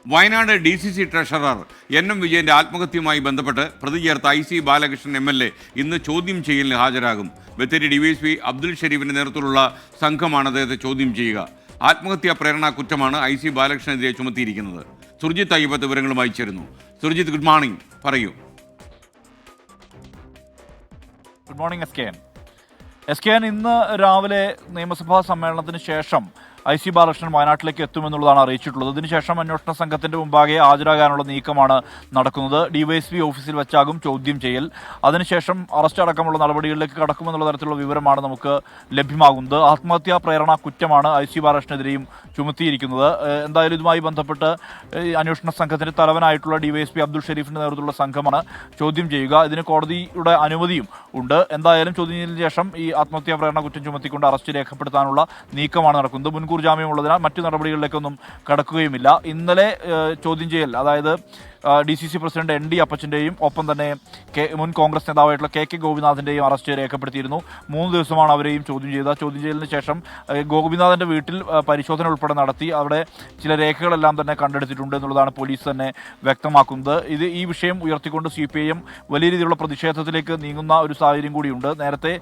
Wayanad DCC treasurer NM വിജയന്റെ ആത്മഹത്യയുമായി ബന്ധപ്പെട്ട് പ്രതി ചേർത്ത IC ബാലകൃഷ്ണൻ MLA ഇന്ന് ചോദ്യം ചെയ്യലിന് ഹാജരാകും. ബത്തേരി DYSP അബ്ദുൽ ഷരീഫിന്റെ നേതൃത്വത്തിലുള്ള സംഘമാണ് അദ്ദേഹത്തെ ചോദ്യം ചെയ്യുക. ആത്മഹത്യാ പ്രേരണ കുറ്റമാണ് IC ബാലകൃഷ്ണനെതിരെ ചുമത്തിയിരിക്കുന്നത്. സുർജിത്ത് അയ്യപ്പത്ത് വിവരങ്ങളുമായി ചേരുന്നു. സുർജിത്ത്, ഗുഡ് മോർണിംഗ്, പറയൂ. Good morning SKN. ഇന്ന് രാവിലെ നിയമസഭാ സമ്മേളനത്തിന് ശേഷം IC ബാലകൃഷ്ണൻ വയനാട്ടിലേക്ക് എത്തുമെന്നുള്ളതാണ് അറിയിച്ചിട്ടുള്ളത്. ഇതിനുശേഷം അന്വേഷണ സംഘത്തിന്റെ മുമ്പാകെ ഹാജരാകാനുള്ള നീക്കമാണ് നടക്കുന്നത്. DYSP ഓഫീസിൽ വെച്ചാകും ചോദ്യം ചെയ്യൽ. അതിനുശേഷം അറസ്റ്റ് അടക്കമുള്ള നടപടികളിലേക്ക് കടക്കുമെന്നുള്ള തരത്തിലുള്ള വിവരമാണ് നമുക്ക് ലഭ്യമാകുന്നത്. ആത്മഹത്യാ പ്രേരണ കുറ്റമാണ് IC ബാലകൃഷ്ണനെതിരെയും ചുമത്തിയിരിക്കുന്നത്. എന്തായാലും ഇതുമായി ബന്ധപ്പെട്ട് അന്വേഷണ സംഘത്തിന്റെ തലവനായിട്ടുള്ള DYSP അബ്ദുൽ ഷരീഫിന്റെ നേതൃത്വത്തിലുള്ള സംഘമാണ് ചോദ്യം ചെയ്യുക. ഇതിന് കോടതിയുടെ അനുമതിയും ഉണ്ട്. എന്തായാലും ചോദ്യം ചെയ്യലിന് ശേഷം ഈ ആത്മഹത്യാ പ്രേരണ കുറ്റം ചുമത്തിക്കൊണ്ട് അറസ്റ്റ് രേഖപ്പെടുത്താനുള്ള നീക്കമാണ് നടക്കുന്നത്. മുൻകൂർ ജാമ്യമുള്ളതിനാൽ മറ്റു നടപടികളിലേക്കൊന്നും കടക്കുകയുമില്ല. ഇന്നലെ ചോദ്യം ചെയ്യൽ, അതായത് DCC പ്രസിഡന്റ് ND അപ്പച്ചൻ്റെയും ഒപ്പം തന്നെ മുൻ കോൺഗ്രസ് നേതാവായിട്ടുള്ള KK ഗോപിനാഥിൻ്റെയും അറസ്റ്റ് രേഖപ്പെടുത്തിയിരുന്നു. 3 ദിവസമാണ് അവരെയും ചോദ്യം ചെയ്തത്. ചോദ്യം ചെയ്യലിന് ശേഷം ഗോപിനാഥിൻ്റെ വീട്ടിൽ പരിശോധന ഉൾപ്പെടെ നടത്തി. അവിടെ ചില രേഖകളെല്ലാം തന്നെ കണ്ടെടുത്തിട്ടുണ്ട് എന്നുള്ളതാണ് പോലീസ് തന്നെ വ്യക്തമാക്കുന്നത്. ഈ വിഷയം ഉയർത്തിക്കൊണ്ട് CPIM വലിയ രീതിയിലുള്ള പ്രതിഷേധത്തിലേക്ക് നീങ്ങുന്ന ഒരു സാഹചര്യം കൂടിയുണ്ട്. നേരത്തെ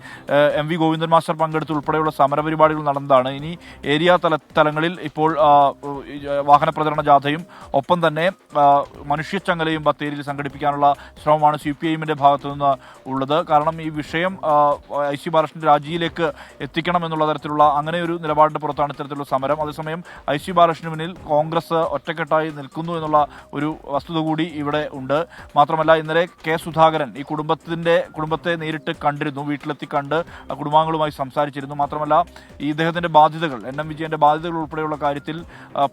MV ഗോവിന്ദൻ മാസ്റ്റർ പങ്കെടുത്ത് ഉൾപ്പെടെയുള്ള സമരപരിപാടികൾ നടന്നതാണ്. ഇനി ഏരിയ തലങ്ങളിൽ ഇപ്പോൾ വാഹന പ്രചരണ ജാഥയും ഒപ്പം തന്നെ മനുഷ്യച്ചങ്ങലയും ബത്തേരിയിൽ സംഘടിപ്പിക്കാനുള്ള ശ്രമമാണ് CPIMന്റെ ഭാഗത്തു നിന്ന് ഉള്ളത്. കാരണം ഈ വിഷയം IC ബാലകൃഷ്ണന്റെ രാജിയിലേക്ക് എത്തിക്കണം എന്നുള്ള തരത്തിലുള്ള അങ്ങനെ ഒരു നിലപാടിന്റെ പുറത്താണ് ഇത്തരത്തിലുള്ള സമരം. അതേസമയം IC ബാലകൃഷ്ണന് മുന്നിൽ കോൺഗ്രസ് ഒറ്റക്കെട്ടായി നിൽക്കുന്നു എന്നുള്ള ഒരു വസ്തുത കൂടി ഇവിടെ ഉണ്ട്. മാത്രമല്ല, ഇന്നലെ K സുധാകരൻ ഈ കുടുംബത്തെ നേരിട്ട് കണ്ടിരുന്നു. വീട്ടിലെത്തി കണ്ട് കുടുംബാംഗങ്ങളുമായി സംസാരിച്ചിരുന്നു. മാത്രമല്ല, ഈ ഇദ്ദേഹത്തിന്റെ ബാധ്യതകൾ, NM വിജയന്റെ ബാധ്യതകൾ ഉൾപ്പെടെയുള്ള കാര്യത്തിൽ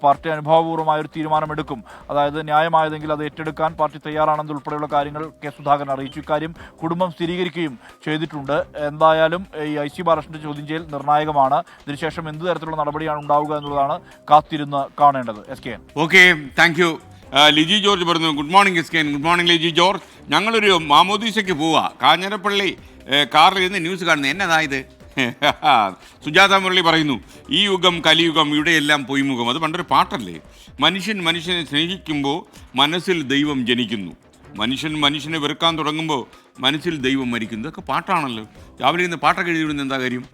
പാർട്ടി അനുഭാവപൂർവ്വമായ ഒരു തീരുമാനമെടുക്കും. അതായത് ന്യായമായതെങ്കിൽ അത് ഏറ്റെടുക്കാൻ പാർട്ടി തയ്യാറാണെന്നുൾപ്പെടെയുള്ള കാര്യങ്ങൾ K സുധാകരൻ അറിയിച്ചു. ഇക്കാര്യം കുടുംബം സ്ഥിരീകരിക്കുകയും ചെയ്തിട്ടുണ്ട്. എന്തായാലും ഈ IC ബാലകൃഷ്ണന്റെ ചോദ്യം ചെയ്യൽ നിർണായകമാണ്. ഇതിനുശേഷം എന്ത് തരത്തിലുള്ള നടപടിയാണ് ഉണ്ടാവുക എന്നുള്ളതാണ് കാത്തിരുന്ന് കാണേണ്ടത്. SKN. Okay, thank you. Liji George പറഞ്ഞു. Good morning SKN. Good morning Liji George. ഞങ്ങളൊരു മാമോദീസയ്ക്ക് പോവാ. കാഞ്ഞിരപ്പള്ളി കാറിൽ ഇരുന്ന് ന്യൂസ് കാണുന്നത് എന്നതായത് സുജാത മുരളി പറയുന്നു, ഈ യുഗം കലിയുഗം, ഇവിടെയെല്ലാം പൊയ്മുഖം. അത് പണ്ടൊരു പാട്ടല്ലേ? മനുഷ്യനെ സ്നേഹിക്കുമ്പോൾ മനസ്സിൽ ദൈവം ജനിക്കുന്നു, മനുഷ്യനെ വെറുക്കാൻ തുടങ്ങുമ്പോൾ മനസ്സിൽ ദൈവം മരിക്കുന്നു. ഇതൊക്കെ പാട്ടാണല്ലോ. രാവിലെ ഇന്ന് പാട്ടൊക്കെ എഴുതി വിടുന്ന എന്താ കാര്യം?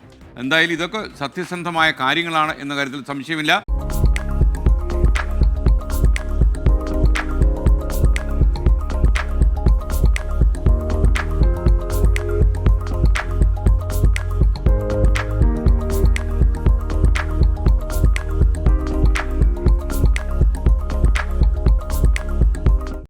എന്തായാലും ഇതൊക്കെ സത്യസന്ധമായ കാര്യങ്ങളാണ് എന്ന കാര്യത്തിൽ സംശയമില്ല.